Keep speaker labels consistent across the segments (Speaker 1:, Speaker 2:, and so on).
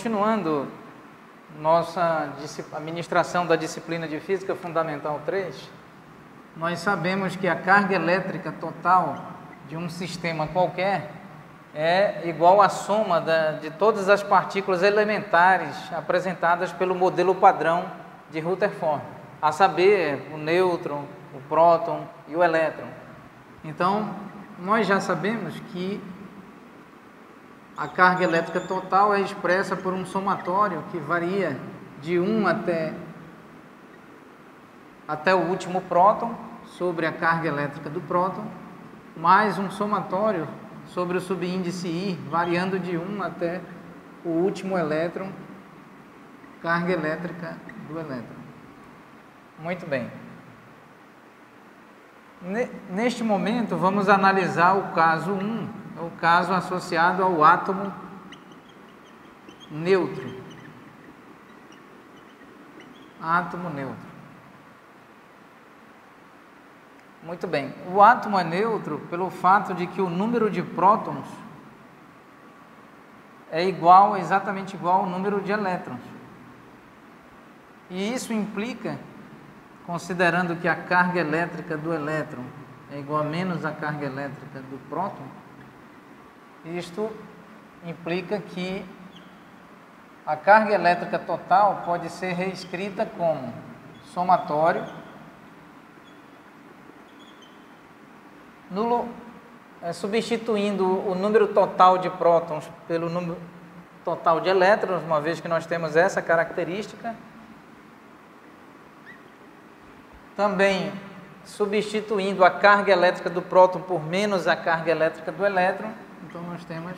Speaker 1: Continuando nossa administração da disciplina de Física Fundamental 3, nós sabemos que a carga elétrica total de um sistema qualquer é igual à soma de todas as partículas elementares apresentadas pelo modelo padrão de Rutherford, a saber, o nêutron, o próton e o elétron. Então, nós já sabemos que a carga elétrica total é expressa por um somatório que varia de 1 até o último próton sobre a carga elétrica do próton, mais um somatório sobre o subíndice I, variando de 1 até o último elétron, carga elétrica do elétron. Muito bem. Neste momento, vamos analisar o caso 1, o caso associado ao átomo neutro. Átomo neutro. Muito bem. O átomo é neutro pelo fato de que o número de prótons é exatamente igual ao número de elétrons. E isso implica, considerando que a carga elétrica do elétron é igual a menos a carga elétrica do próton, isto implica que a carga elétrica total pode ser reescrita como somatório substituindo o número total de prótons pelo número total de elétrons, uma vez que nós temos essa característica. Também substituindo a carga elétrica do próton por menos a carga elétrica do elétron. Então nós temos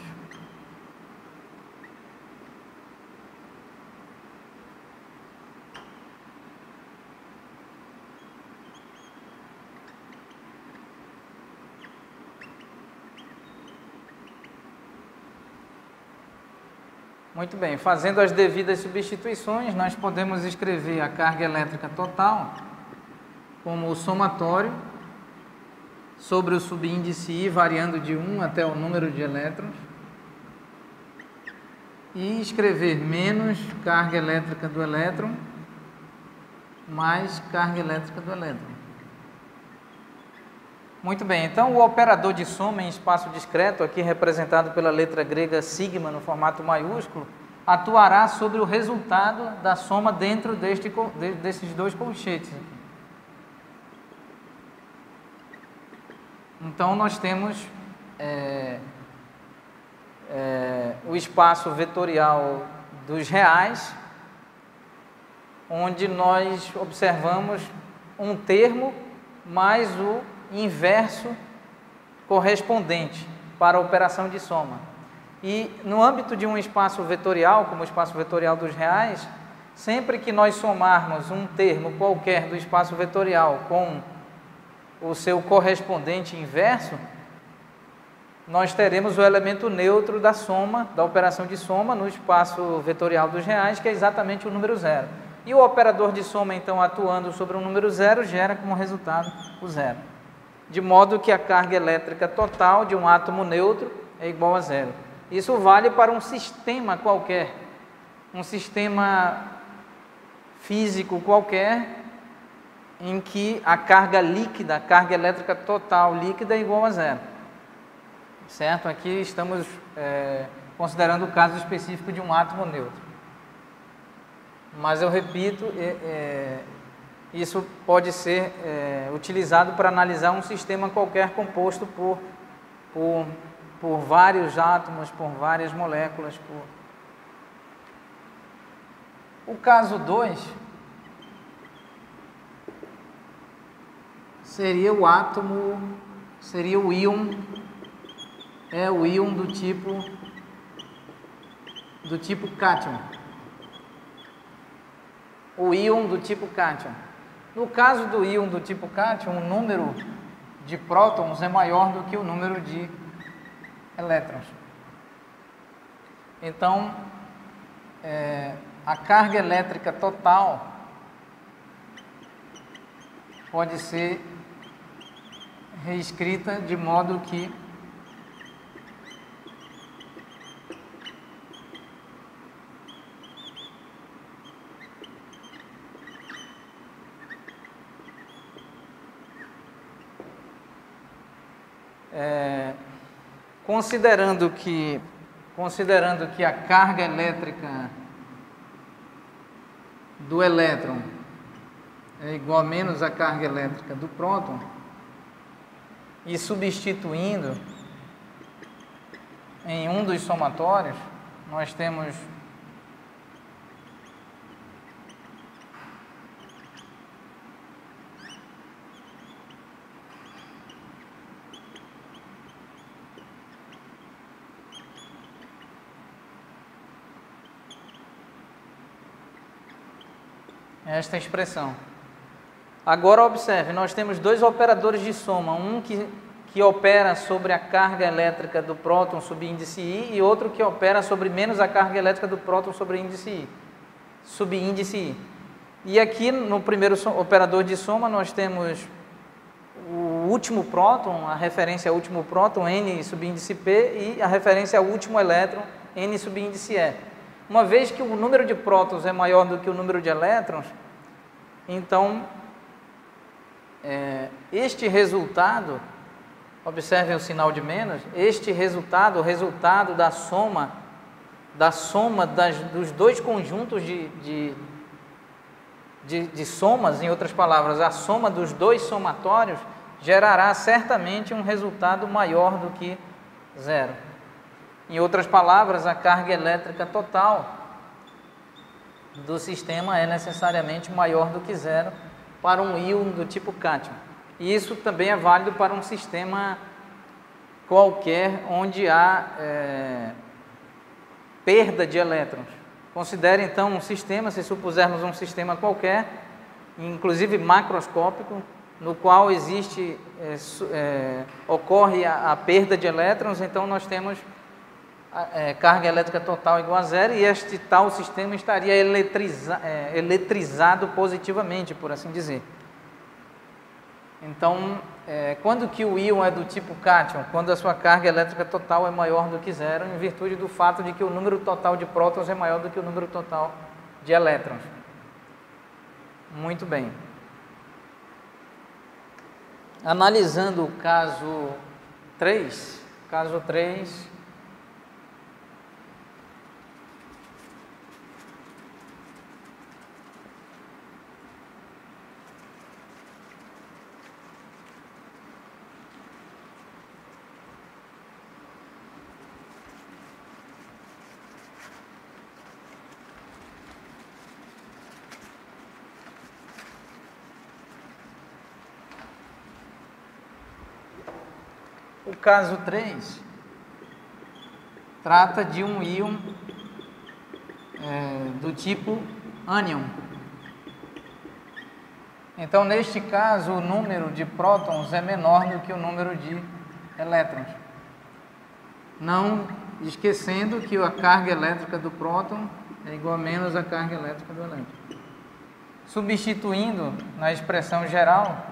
Speaker 1: muito bem, fazendo as devidas substituições, nós podemos escrever a carga elétrica total como o somatório sobre o subíndice I, variando de 1 até o número de elétrons, e escrever menos carga elétrica do elétron mais carga elétrica do elétron. Muito bem, então o operador de soma em espaço discreto, aqui representado pela letra grega sigma no formato maiúsculo, atuará sobre o resultado da soma dentro desses dois colchetes aqui. Então nós temos o espaço vetorial dos reais, onde nós observamos um termo mais o inverso correspondente para a operação de soma. E no âmbito de um espaço vetorial, como o espaço vetorial dos reais, sempre que nós somarmos um termo qualquer do espaço vetorial com o seu correspondente inverso, nós teremos o elemento neutro da soma, da operação de soma no espaço vetorial dos reais, que é exatamente o número zero. E o operador de soma, então, atuando sobre um número zero, gera como resultado o zero. De modo que a carga elétrica total de um átomo neutro é igual a zero. Isso vale para um sistema qualquer, um sistema físico qualquer, em que a carga líquida, a carga elétrica total líquida é igual a zero. Certo? Aqui estamos considerando o caso específico de um átomo neutro. Mas eu repito, isso pode ser utilizado para analisar um sistema qualquer composto por vários átomos, por várias moléculas. O caso 2 seria o átomo, seria o íon, o íon do tipo cátion. O íon do tipo cátion. No caso do íon do tipo cátion, o número de prótons é maior do que o número de elétrons. Então, a carga elétrica total pode ser reescrita de modo que considerando que a carga elétrica do elétron é igual a menos a carga elétrica do próton, e substituindo em um dos somatórios, nós temos esta expressão. Agora observe, nós temos dois operadores de soma, um que opera sobre a carga elétrica do próton subíndice I e outro que opera sobre menos a carga elétrica do próton subíndice I. E aqui no primeiro operador de soma nós temos o último próton, a referência ao último próton, N subíndice P, e a referência ao último elétron, N subíndice E. Uma vez que o número de prótons é maior do que o número de elétrons, então este resultado, observem o sinal de menos, este resultado, o resultado da soma dos dois conjuntos de somas, em outras palavras, a soma dos dois somatórios gerará certamente um resultado maior do que zero. Em outras palavras, a carga elétrica total do sistema é necessariamente maior do que zero para um íon do tipo cátion. E isso também é válido para um sistema qualquer onde há perda de elétrons. Considere então um sistema, se supusermos um sistema qualquer, inclusive macroscópico, no qual ocorre a perda de elétrons, então nós temos carga elétrica total igual a zero, e este tal sistema estaria eletrizado positivamente, por assim dizer. Então, quando que o íon é do tipo cátion? Quando a sua carga elétrica total é maior do que zero, em virtude do fato de que o número total de prótons é maior do que o número total de elétrons. Muito bem. Analisando o caso 3, o caso 3 trata de um íon do tipo ânion. Então, neste caso, o número de prótons é menor do que o número de elétrons. Não esquecendo que a carga elétrica do próton é igual a menos a carga elétrica do elétron. Substituindo na expressão geral,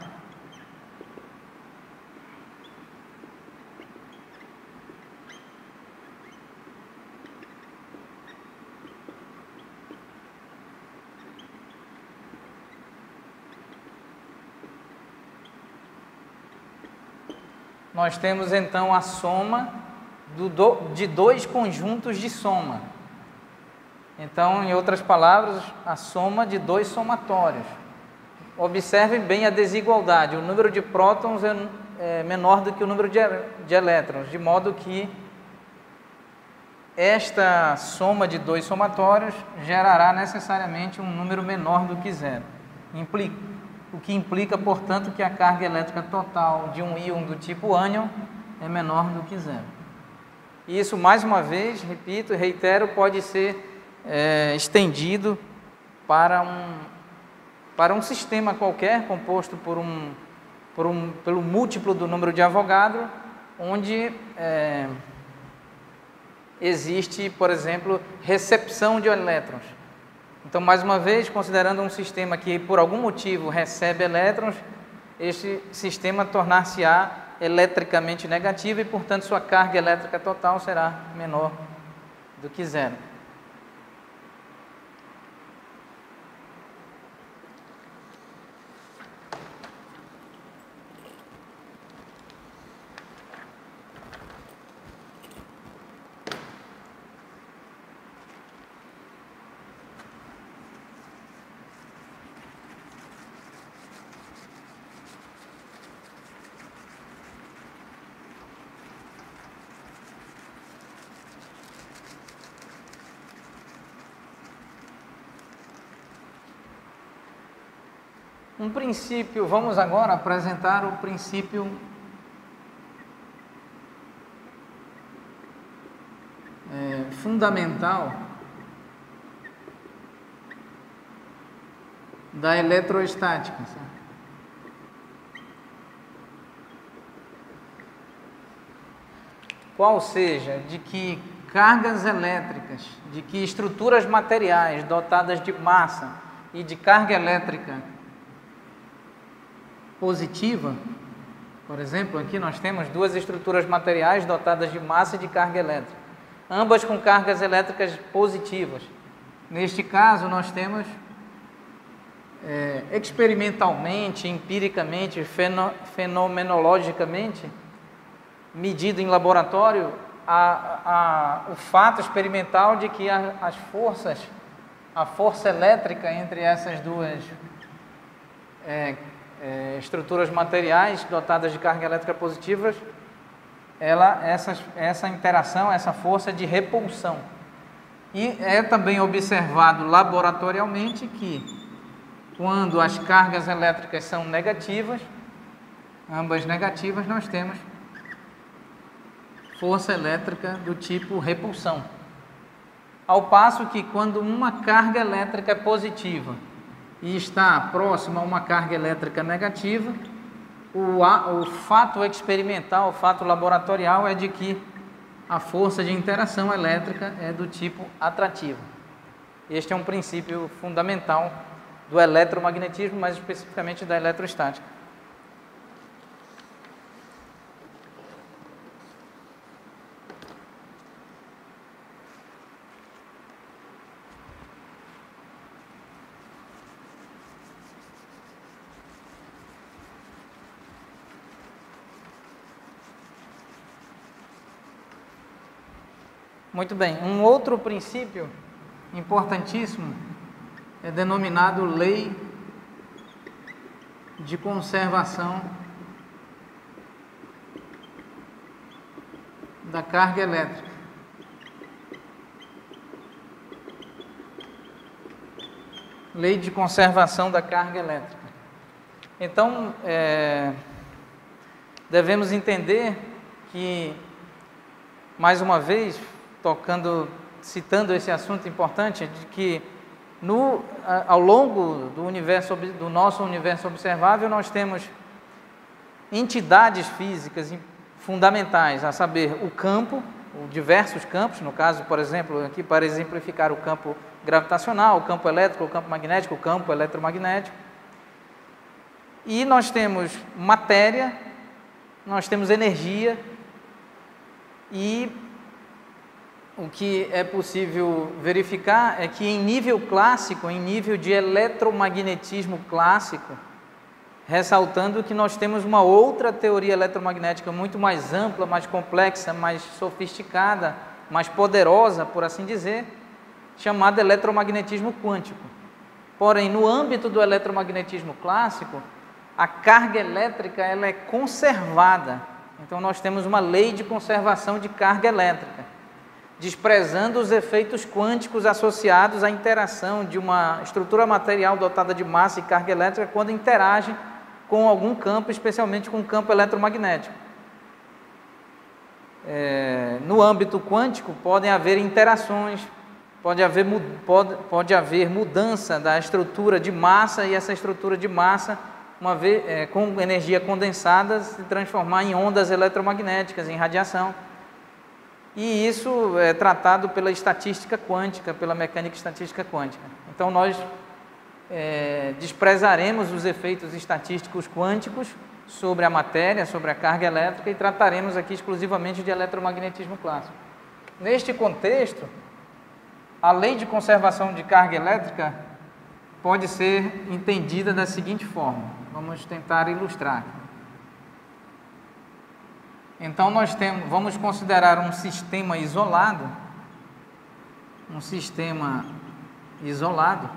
Speaker 1: nós temos então a soma de dois conjuntos de soma. Então, em outras palavras, a soma de dois somatórios. Observem bem a desigualdade. O número de prótons é menor do que o número de elétrons, de modo que esta soma de dois somatórios gerará necessariamente um número menor do que zero. O que implica, portanto, que a carga elétrica total de um íon do tipo ânion é menor do que zero. E isso, mais uma vez, repito e reitero, pode ser estendido para um sistema qualquer, composto pelo múltiplo do número de Avogadro, onde existe, por exemplo, recepção de elétrons. Então, mais uma vez, considerando um sistema que por algum motivo recebe elétrons, este sistema tornar-se-á eletricamente negativo e, portanto, sua carga elétrica total será menor do que zero. Um princípio, vamos agora apresentar o princípio fundamental da eletroestática. Qual seja, de que cargas elétricas, de que estruturas materiais dotadas de massa e de carga elétrica positiva, por exemplo, aqui nós temos duas estruturas materiais dotadas de massa e de carga elétrica, ambas com cargas elétricas positivas. Neste caso, nós temos experimentalmente, empiricamente, fenomenologicamente, medido em laboratório, o fato experimental de que a força elétrica entre essas duas estruturas materiais dotadas de carga elétrica positivas, essa interação, essa força de repulsão. E é também observado laboratorialmente que quando as cargas elétricas são negativas, ambas negativas, nós temos força elétrica do tipo repulsão. Ao passo que quando uma carga elétrica é positiva e está próxima a uma carga elétrica negativa, o fato experimental, o fato laboratorial é de que a força de interação elétrica é do tipo atrativo. Este é um princípio fundamental do eletromagnetismo, mais especificamente da eletroestática. Muito bem, um outro princípio importantíssimo é denominado lei de conservação da carga elétrica. Lei de conservação da carga elétrica. Então, devemos entender que, mais uma vez, citando esse assunto importante, de que ao longo do nosso universo observável, nós temos entidades físicas fundamentais, a saber, o campo, diversos campos, no caso, por exemplo, aqui para exemplificar o campo gravitacional, o campo elétrico, o campo magnético, o campo eletromagnético. E nós temos matéria, nós temos energia, e o que é possível verificar é que em nível clássico, em nível de eletromagnetismo clássico, ressaltando que nós temos uma outra teoria eletromagnética muito mais ampla, mais complexa, mais sofisticada, mais poderosa, por assim dizer, chamada eletromagnetismo quântico. Porém, no âmbito do eletromagnetismo clássico, a carga elétrica ela é conservada. Então, nós temos uma lei de conservação de carga elétrica, desprezando os efeitos quânticos associados à interação de uma estrutura material dotada de massa e carga elétrica quando interage com algum campo, especialmente com o campo eletromagnético. No âmbito quântico podem haver interações, pode haver mudança da estrutura de massa, e essa estrutura de massa, com energia condensada, se transformar em ondas eletromagnéticas, em radiação. E isso é tratado pela estatística quântica, pela mecânica estatística quântica. Então, nós desprezaremos os efeitos estatísticos quânticos sobre a matéria, sobre a carga elétrica, e trataremos aqui exclusivamente de eletromagnetismo clássico. Neste contexto, a lei de conservação de carga elétrica pode ser entendida da seguinte forma. Vamos tentar ilustrar. Então, vamos considerar um sistema isolado,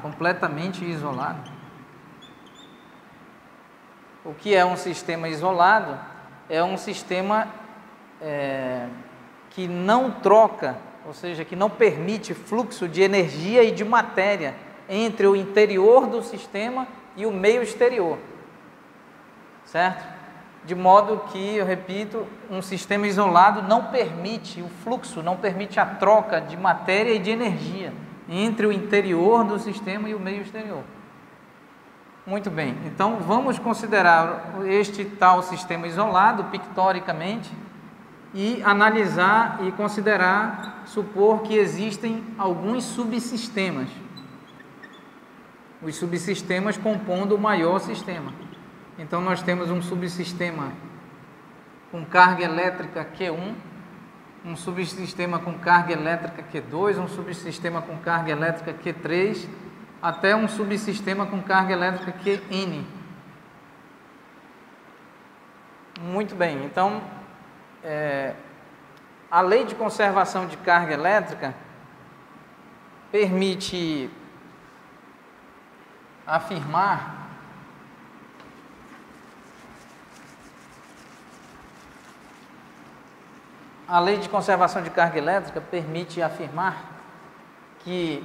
Speaker 1: completamente isolado. O que é um sistema isolado? É um sistema que não troca, ou seja, que não permite fluxo de energia e de matéria entre o interior do sistema e o meio exterior, certo? De modo que, eu repito, um sistema isolado não permite o fluxo, não permite a troca de matéria e de energia entre o interior do sistema e o meio exterior. Muito bem, então vamos considerar este tal sistema isolado pictoricamente e analisar e considerar, supor que existem alguns subsistemas. Os subsistemas compondo o maior sistema. Então nós temos um subsistema com carga elétrica Q1, um subsistema com carga elétrica Q2, um subsistema com carga elétrica Q3, até um subsistema com carga elétrica Qn. Muito bem, então a lei de conservação de carga elétrica permite afirmar que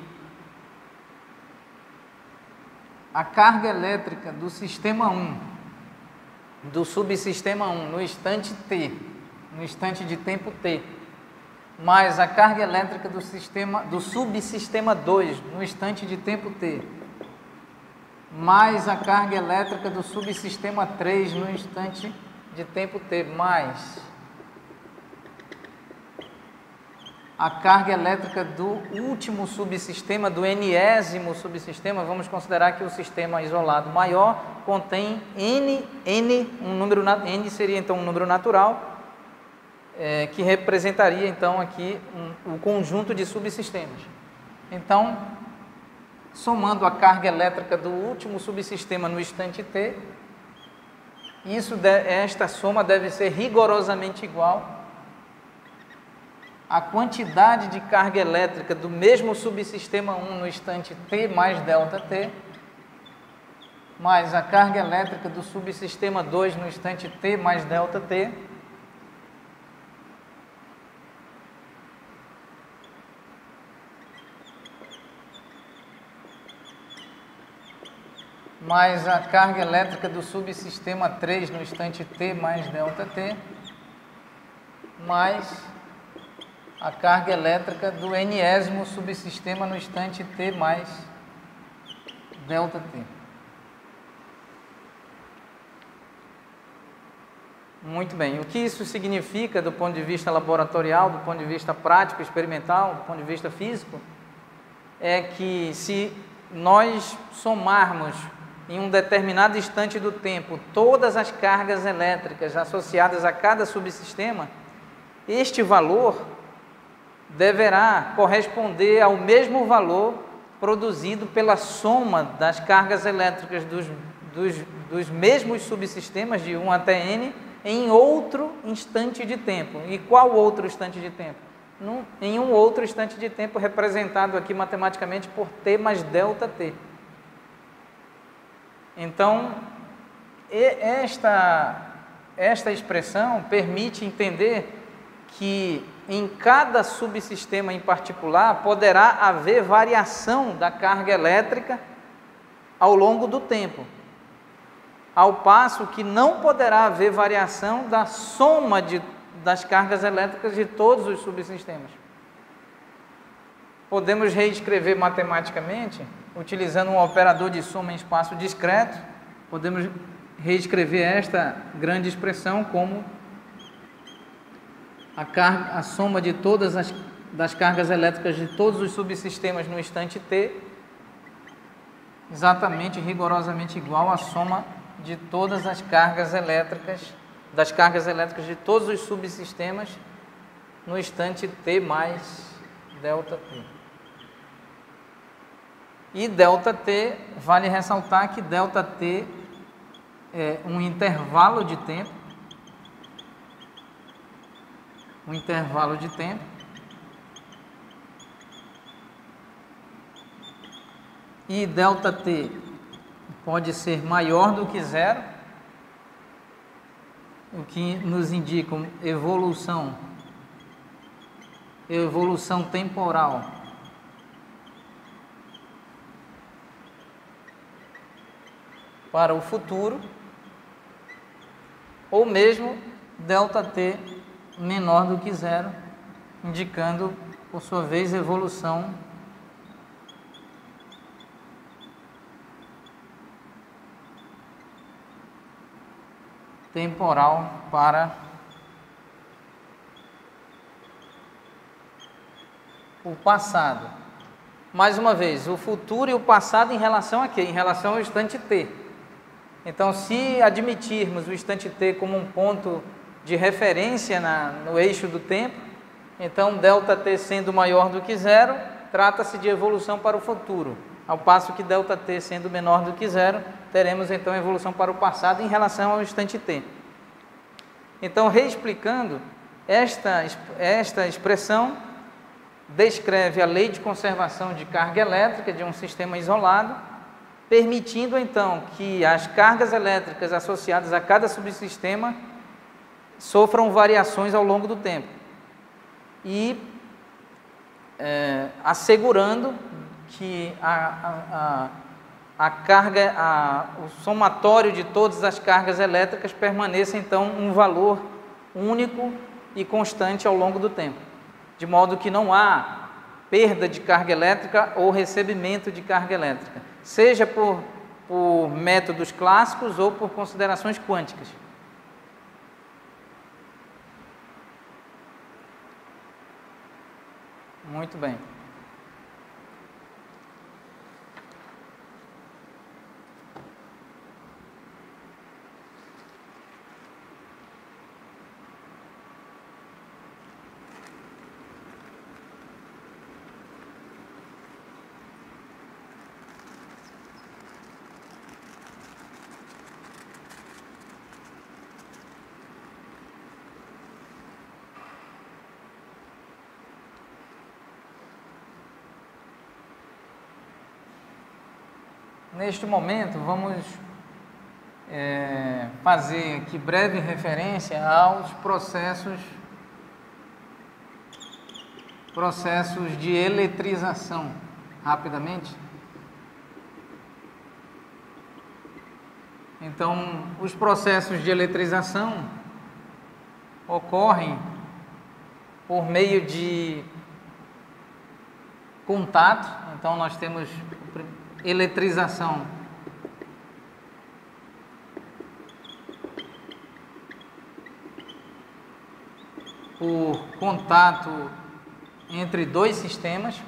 Speaker 1: a carga elétrica do sistema 1, do subsistema 1, no instante t, no instante de tempo t, mais a carga elétrica do subsistema 2, no instante de tempo t, mais a carga elétrica do subsistema 3, no instante de tempo t, mais a carga elétrica do último subsistema, do enésimo subsistema. Vamos considerar que o sistema isolado maior contém n, n seria então um número natural, que representaria então aqui o conjunto de subsistemas. Então, somando a carga elétrica do último subsistema no instante t, esta soma deve ser rigorosamente igual a quantidade de carga elétrica do mesmo subsistema 1 no instante t mais ΔT, mais a carga elétrica do subsistema 2 no instante t mais ΔT, mais a carga elétrica do subsistema 3 no instante t mais ΔT, mais a carga elétrica do enésimo subsistema no instante t mais ΔT. Muito bem, o que isso significa do ponto de vista laboratorial, do ponto de vista prático, experimental, do ponto de vista físico, é que se nós somarmos em um determinado instante do tempo todas as cargas elétricas associadas a cada subsistema, este valor deverá corresponder ao mesmo valor produzido pela soma das cargas elétricas dos mesmos subsistemas de 1 até n em outro instante de tempo. E qual outro instante de tempo? Em um outro instante de tempo representado aqui matematicamente por t mais ΔT. Então, esta expressão permite entender que em cada subsistema em particular poderá haver variação da carga elétrica ao longo do tempo, ao passo que não poderá haver variação da soma das cargas elétricas de todos os subsistemas. Podemos reescrever matematicamente, utilizando um operador de soma em espaço discreto, podemos reescrever esta grande expressão como a soma de todas das cargas elétricas de todos os subsistemas no instante t, exatamente, rigorosamente igual à soma de todas as cargas elétricas, das cargas elétricas de todos os subsistemas no instante t mais ΔT. E ΔT, vale ressaltar que ΔT é um intervalo de tempo, e ΔT pode ser maior do que zero, o que nos indica evolução temporal para o futuro, ou mesmo ΔT menor do que zero, indicando, por sua vez, evolução temporal para o passado. Mais uma vez, o futuro e o passado em relação a quê? Em relação ao instante t. Então, se admitirmos o instante t como um ponto de referência no eixo do tempo, então ΔT sendo maior do que zero, trata-se de evolução para o futuro. Ao passo que ΔT sendo menor do que zero, teremos então evolução para o passado em relação ao instante t. Então, reexplicando, esta expressão descreve a lei de conservação de carga elétrica de um sistema isolado, permitindo então que as cargas elétricas associadas a cada subsistema sofram variações ao longo do tempo e assegurando que o somatório de todas as cargas elétricas permaneça então um valor único e constante ao longo do tempo, de modo que não há perda de carga elétrica ou recebimento de carga elétrica, seja por métodos clássicos ou por considerações quânticas. Muito bem. Neste momento, vamos fazer aqui breve referência aos processos de eletrização, rapidamente. Então, os processos de eletrização ocorrem por meio de contato. Então, nós temos eletrização por contato entre dois sistemas,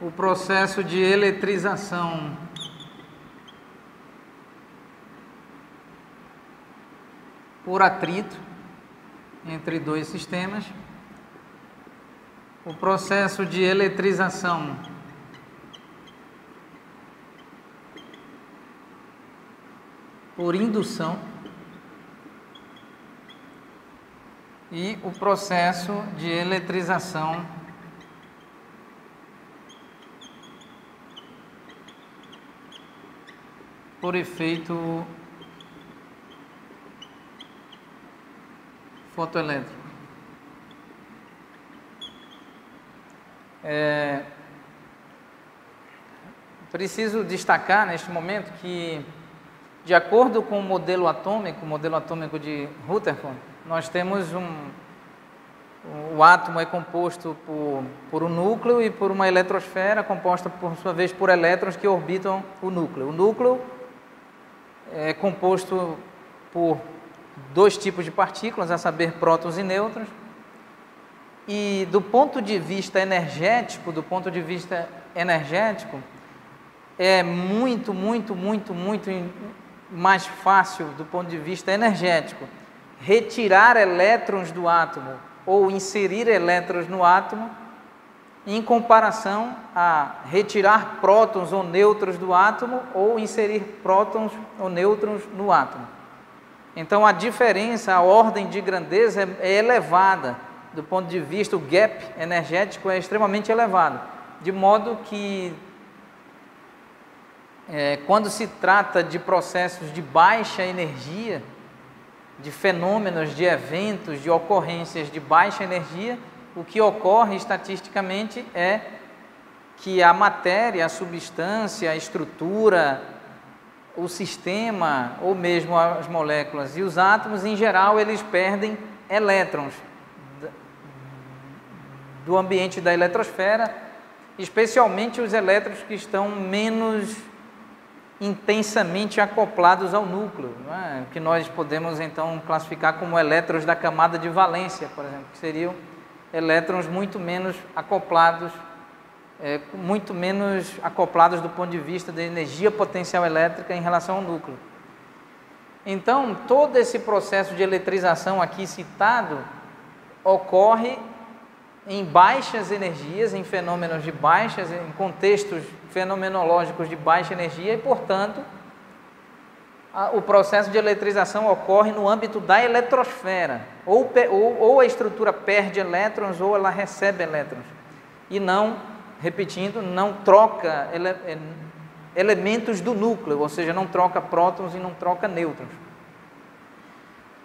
Speaker 1: o processo de eletrização por atrito entre dois sistemas, o processo de eletrização por indução e o processo de eletrização por efeito fotoelétrico. Preciso destacar neste momento que, de acordo com o modelo atômico de Rutherford, nós temos o átomo é composto por um núcleo e por uma eletrosfera composta, por sua vez, por elétrons que orbitam o núcleo. O núcleo é composto por dois tipos de partículas, a saber, prótons e nêutrons. E do ponto de vista energético, é muito mais fácil, do ponto de vista energético, retirar elétrons do átomo ou inserir elétrons no átomo, em comparação a retirar prótons ou nêutrons do átomo ou inserir prótons ou nêutrons no átomo. Então, a diferença, a ordem de grandeza é elevada. Do ponto de vista, o gap energético é extremamente elevado, de modo que quando se trata de processos de baixa energia, de fenômenos, de eventos, de ocorrências de baixa energia, o que ocorre estatisticamente é que a matéria, a substância, a estrutura, o sistema, ou mesmo as moléculas e os átomos, em geral, eles perdem elétrons do ambiente da eletrosfera, especialmente os elétrons que estão menos intensamente acoplados ao núcleo, não é? Que nós podemos então classificar como elétrons da camada de valência, por exemplo, que seriam elétrons muito menos acoplados do ponto de vista da energia potencial elétrica em relação ao núcleo. Então, todo esse processo de eletrização aqui citado ocorre em baixas energias, em fenômenos de baixas, em contextos fenomenológicos de baixa energia e, portanto, o processo de eletrização ocorre no âmbito da eletrosfera. Ou a estrutura perde elétrons ou ela recebe elétrons. E não, repetindo, não troca elementos do núcleo, ou seja, não troca prótons e não troca nêutrons.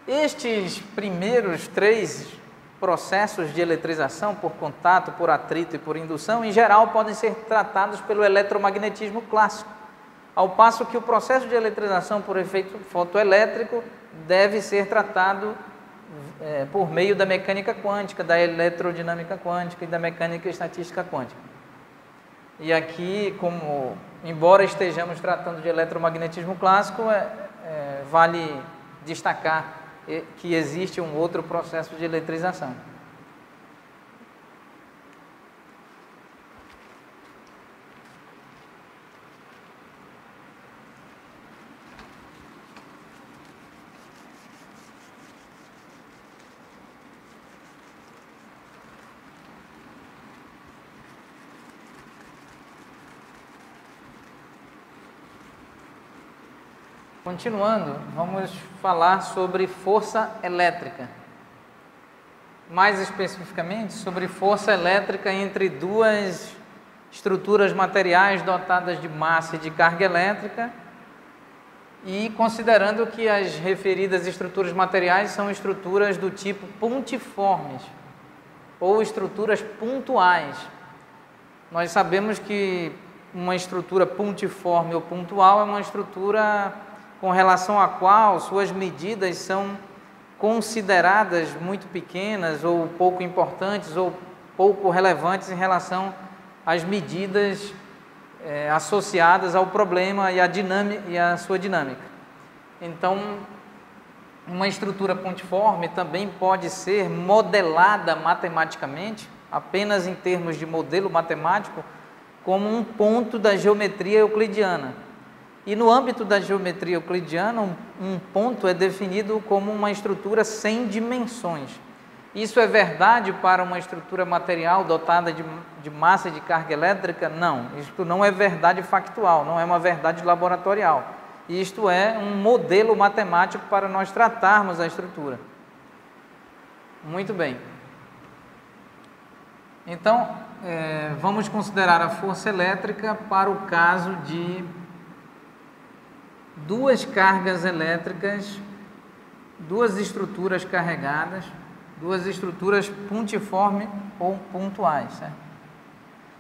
Speaker 1: Estes primeiros 3 processos de eletrização por contato, por atrito e por indução, em geral, podem ser tratados pelo eletromagnetismo clássico, ao passo que o processo de eletrização por efeito fotoelétrico deve ser tratado por meio da mecânica quântica, da eletrodinâmica quântica e da mecânica estatística quântica. E aqui, embora estejamos tratando de eletromagnetismo clássico, vale destacar que existe um outro processo de eletrização. Continuando, vamos falar sobre força elétrica. Mais especificamente, sobre força elétrica entre duas estruturas materiais dotadas de massa e de carga elétrica, e considerando que as referidas estruturas materiais são estruturas do tipo pontiformes, ou estruturas pontuais. Nós sabemos que uma estrutura pontiforme ou pontual é uma estrutura com relação à qual suas medidas são consideradas muito pequenas ou pouco importantes ou pouco relevantes em relação às medidas associadas ao problema e a sua dinâmica. Então, uma estrutura pontiforme também pode ser modelada matematicamente, apenas em termos de modelo matemático, como um ponto da geometria euclidiana. E no âmbito da geometria euclidiana, um ponto é definido como uma estrutura sem dimensões. Isso é verdade para uma estrutura material dotada de massa e de carga elétrica? Não, isto não é verdade factual, não é uma verdade laboratorial. Isto é um modelo matemático para nós tratarmos a estrutura. Muito bem. Então, vamos considerar a força elétrica para o caso de duas cargas elétricas, duas estruturas carregadas, duas estruturas pontiformes ou pontuais, certo?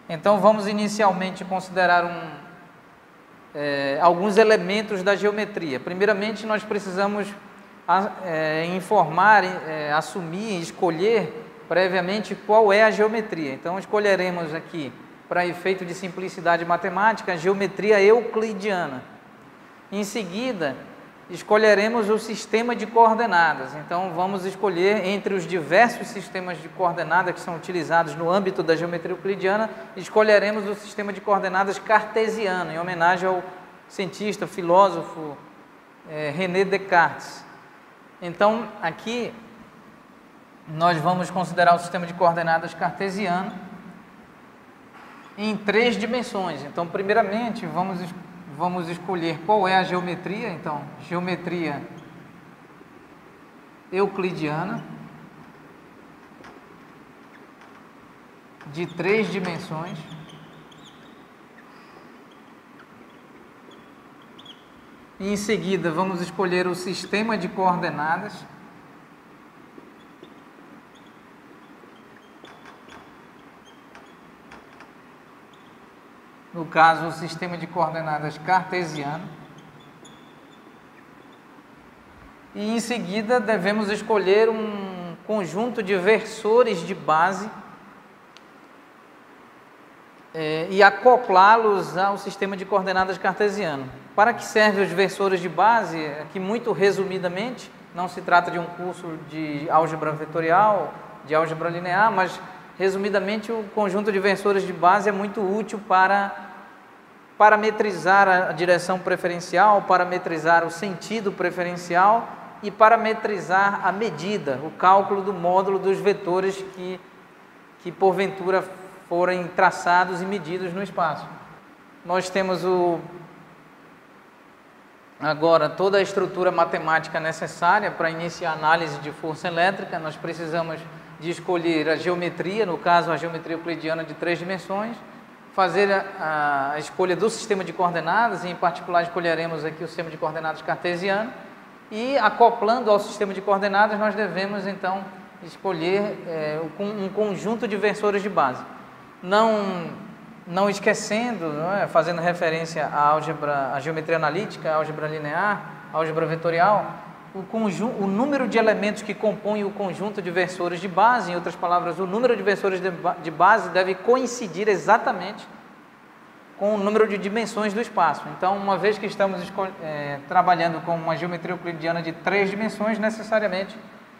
Speaker 1: Então, vamos inicialmente considerar alguns elementos da geometria. Primeiramente, nós precisamos informar, assumir, escolher previamente qual é a geometria. Então, escolheremos aqui, para efeito de simplicidade matemática, a geometria euclidiana. Em seguida, escolheremos o sistema de coordenadas. Então, vamos escolher entre os diversos sistemas de coordenadas que são utilizados no âmbito da geometria euclidiana, escolheremos o sistema de coordenadas cartesiano, em homenagem ao cientista, filósofo René Descartes. Então, aqui, nós vamos considerar o sistema de coordenadas cartesiano em 3 dimensões. Então, primeiramente, vamos escolher qual é a geometria. Então, geometria euclidiana de 3 dimensões. E em seguida, vamos escolher o sistema de coordenadas no caso o sistema de coordenadas cartesiano, e em seguida devemos escolher um conjunto de versores de base e acoplá-los ao sistema de coordenadas cartesiano. Para que servem os versores de base? Aqui muito resumidamente, não se trata de um curso de álgebra vetorial, de álgebra linear, mas resumidamente o conjunto de versores de base é muito útil para parametrizar a direção preferencial, parametrizar o sentido preferencial e parametrizar a medida, o cálculo do módulo dos vetores que porventura forem traçados e medidos no espaço. Nós temos agora toda a estrutura matemática necessária para iniciar a análise de força elétrica. Nós precisamos de escolher a geometria, no caso a geometria euclidiana de 3 dimensões, fazer a escolha do sistema de coordenadas, e em particular escolheremos aqui o sistema de coordenadas cartesiano, e acoplando ao sistema de coordenadas nós devemos então escolher um conjunto de versores de base. Não esquecendo, fazendo referência à geometria analítica, à álgebra linear, à álgebra vetorial, o número de elementos que compõem o conjunto de versores de base, em outras palavras, o número de versores de base deve coincidir exatamente com o número de dimensões do espaço. Então, uma vez que estamos trabalhando com uma geometria euclidiana de 3 dimensões, necessariamente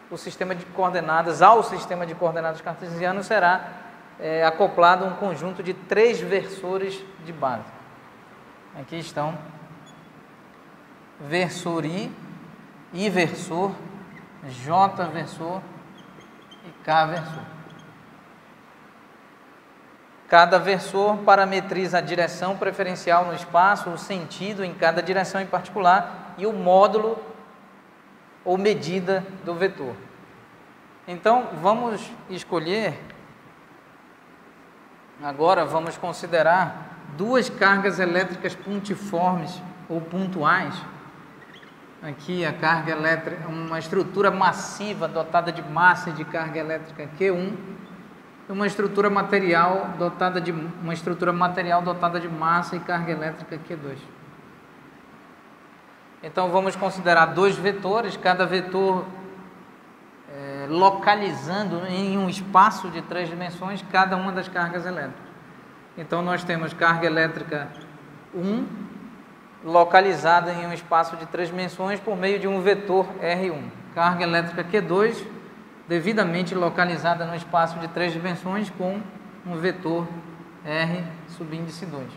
Speaker 1: o sistema de coordenadas ao sistema de coordenadas cartesiano será acoplado a um conjunto de 3 versores de base. Aqui estão versor I versor, J versor e K versor. Cada versor parametriza a direção preferencial no espaço, o sentido em cada direção em particular e o módulo ou medida do vetor. Então, vamos escolher, agora vamos considerar 2 cargas elétricas pontiformes ou pontuais. Aqui a carga elétrica, uma estrutura massiva dotada de massa e de carga elétrica Q1, e uma estrutura material dotada de massa e carga elétrica Q2. Então vamos considerar 2 vetores, cada vetor localizando em um espaço de 3 dimensões cada uma das cargas elétricas. Então nós temos carga elétrica 1 localizada em um espaço de 3 dimensões por meio de um vetor R1. Carga elétrica Q2 devidamente localizada no espaço de 3 dimensões com um vetor R subíndice 2.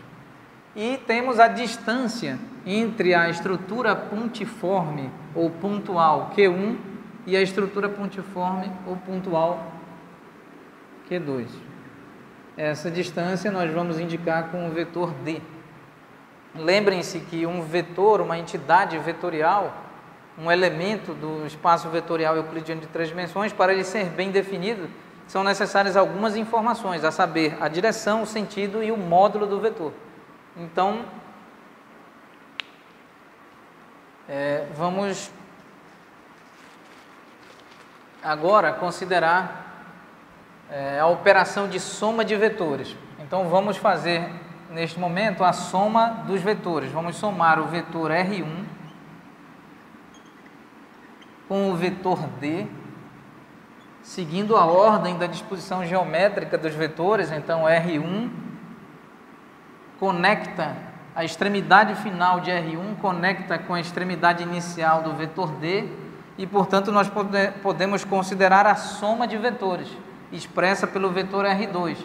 Speaker 1: E temos a distância entre a estrutura pontiforme ou pontual Q1 e a estrutura pontiforme ou pontual Q2. Essa distância nós vamos indicar com o vetor D. Lembrem-se que um vetor, uma entidade vetorial, um elemento do espaço vetorial euclidiano de 3 dimensões, para ele ser bem definido, são necessárias algumas informações, a saber, a direção, o sentido e o módulo do vetor. Então, vamos agora considerar a operação de soma de vetores. Então, vamos fazer, neste momento, a soma dos vetores. Vamos somar o vetor R1 com o vetor D, seguindo a ordem da disposição geométrica dos vetores. Então, R1 conecta a extremidade final de R1, conecta com a extremidade inicial do vetor D, e, portanto, nós podemos considerar a soma de vetores, expressa pelo vetor R2,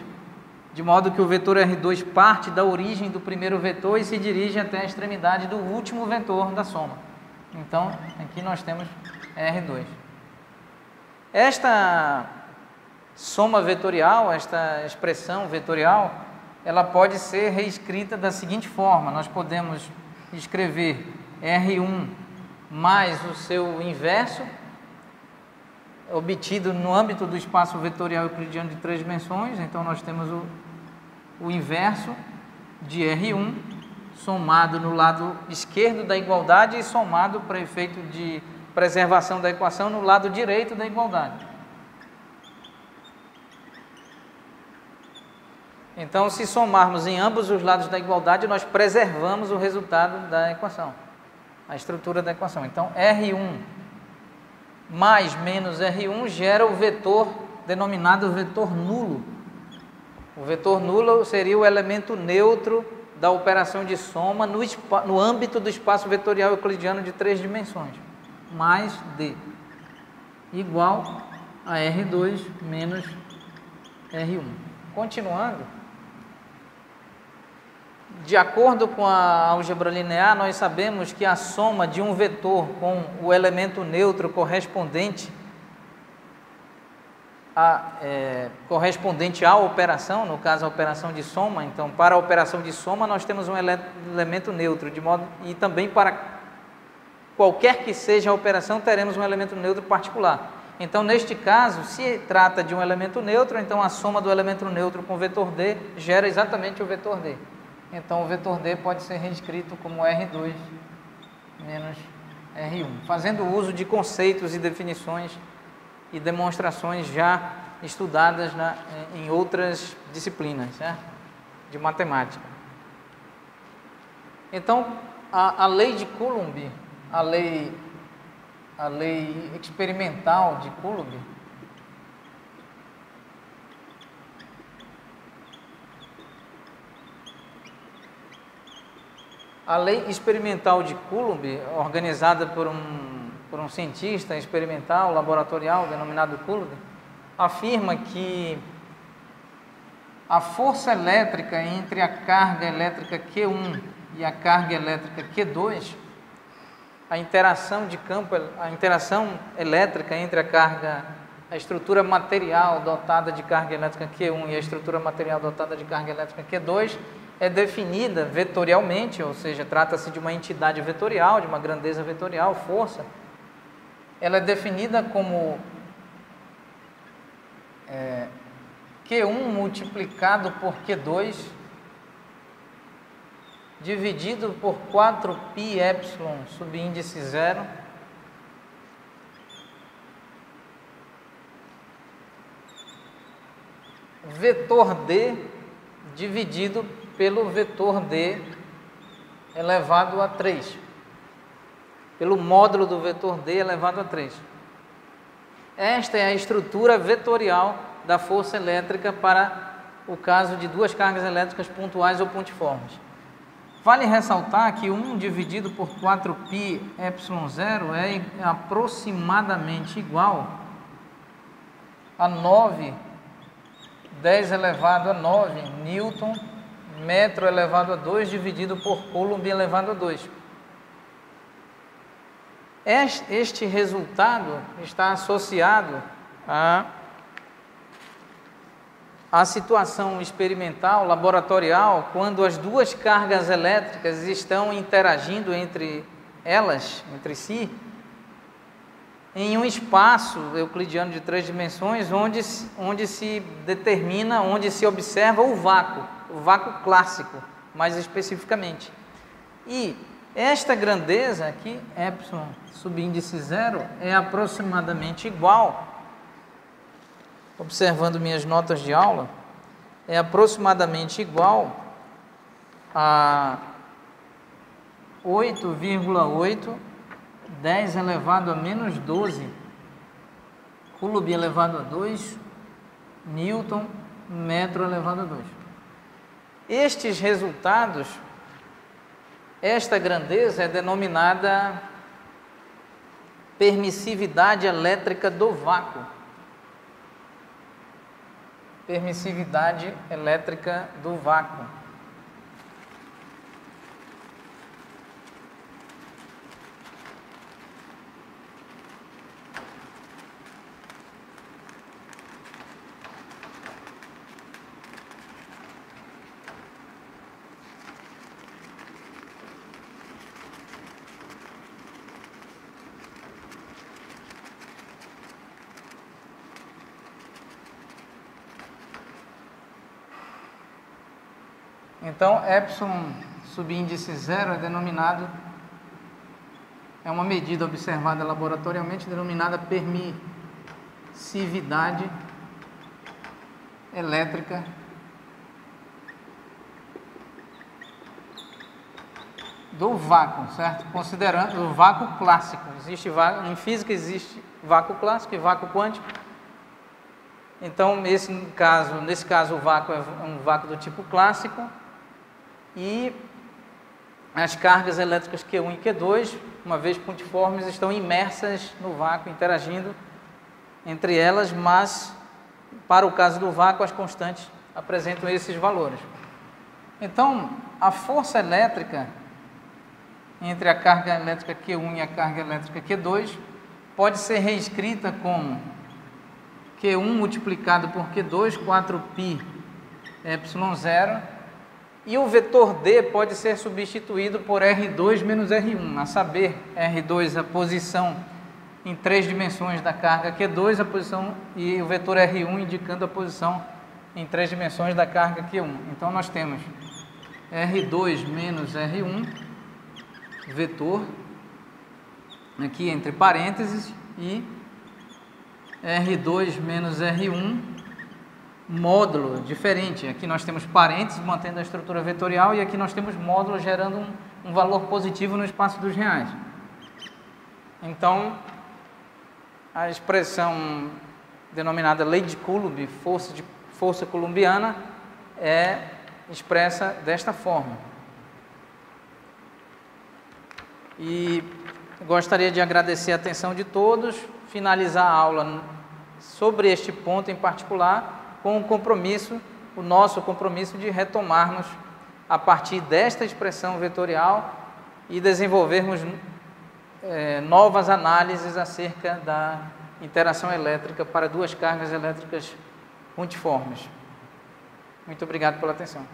Speaker 1: de modo que o vetor R2 parte da origem do primeiro vetor e se dirige até a extremidade do último vetor da soma. Então, aqui nós temos R2. Esta soma vetorial, esta expressão vetorial, ela pode ser reescrita da seguinte forma: nós podemos escrever R1 mais o seu inverso, obtido no âmbito do espaço vetorial euclidiano de 3 dimensões. Então nós temos o inverso de R1 somado no lado esquerdo da igualdade e somado para efeito de preservação da equação no lado direito da igualdade. Então, se somarmos em ambos os lados da igualdade, nós preservamos o resultado da equação, a estrutura da equação. Então, R1 mais menos R1 gera o vetor denominado vetor nulo. O vetor nulo seria o elemento neutro da operação de soma no âmbito do espaço vetorial euclidiano de 3 dimensões, mais D, igual a R2 menos R1. Continuando, de acordo com a álgebra linear, nós sabemos que a soma de um vetor com o elemento neutro correspondente à operação, no caso a operação de soma. Então, para a operação de soma nós temos um elemento neutro, e também para qualquer que seja a operação teremos um elemento neutro particular. Então, neste caso, se trata de um elemento neutro, então a soma do elemento neutro com o vetor D gera exatamente o vetor D. Então, o vetor D pode ser reescrito como R2 menos R1, fazendo uso de conceitos e definições e demonstrações já estudadas em outras disciplinas, certo? De matemática. Então, a lei de Coulomb, a lei experimental de Coulomb, a lei experimental de Coulomb, organizada por um cientista experimental, laboratorial, denominado Coulomb, afirma que a força elétrica entre a carga elétrica Q1 e a carga elétrica Q2, a interação de campo, a interação elétrica entre a estrutura material dotada de carga elétrica Q1 e a estrutura material dotada de carga elétrica Q2 é definida vetorialmente, ou seja, trata-se de uma entidade vetorial, de uma grandeza vetorial, força. Ela é definida como Q1 multiplicado por Q2 dividido por 4πε subíndice 0 vetor D dividido pelo vetor D elevado a 3, pelo módulo do vetor D elevado a 3. Esta é a estrutura vetorial da força elétrica para o caso de duas cargas elétricas pontuais ou pontiformes. Vale ressaltar que 1 dividido por 4πε0 é aproximadamente igual a 10 elevado a 9 Newton metro elevado a 2 dividido por Coulomb elevado a 2. Este resultado está associado à situação experimental, laboratorial, quando as duas cargas elétricas estão interagindo entre si, em um espaço euclidiano de 3 dimensões, onde se determina, onde se observa o vácuo clássico, mais especificamente. E esta grandeza aqui, epsilon subíndice 0, é aproximadamente igual, observando minhas notas de aula, é aproximadamente igual a 8,8 10 elevado a menos 12 Coulomb elevado a 2 Newton metro elevado a 2. Estes resultados, esta grandeza é denominada permissividade elétrica do vácuo. Permissividade elétrica do vácuo. Então, epsilon subíndice 0 é uma medida observada laboratorialmente denominada permissividade elétrica do vácuo, certo? Considerando o vácuo clássico. Em física existe vácuo clássico e vácuo quântico. Então, nesse caso, o vácuo é um vácuo do tipo clássico e as cargas elétricas Q1 e Q2, uma vez pontiformes, estão imersas no vácuo, interagindo entre elas, mas para o caso do vácuo, as constantes apresentam esses valores. Então, a força elétrica entre a carga elétrica Q1 e a carga elétrica Q2 pode ser reescrita como Q1 multiplicado por Q2, 4π ε0, e o vetor D pode ser substituído por R2 menos R1, a saber, R2 a posição em 3 dimensões da carga Q2, a posição, e o vetor R1 indicando a posição em 3 dimensões da carga Q1. Então nós temos R2 menos R1, vetor, aqui entre parênteses, e R2 menos R1, módulo diferente. Aqui nós temos parênteses mantendo a estrutura vetorial e aqui nós temos módulo gerando um valor positivo no espaço dos reais. Então, a expressão denominada lei de Coulomb, força coulombiana, é expressa desta forma. E gostaria de agradecer a atenção de todos, finalizar a aula sobre este ponto em particular com o nosso compromisso de retomarmos a partir desta expressão vetorial e desenvolvermos novas análises acerca da interação elétrica para duas cargas elétricas pontiformes. Muito obrigado pela atenção.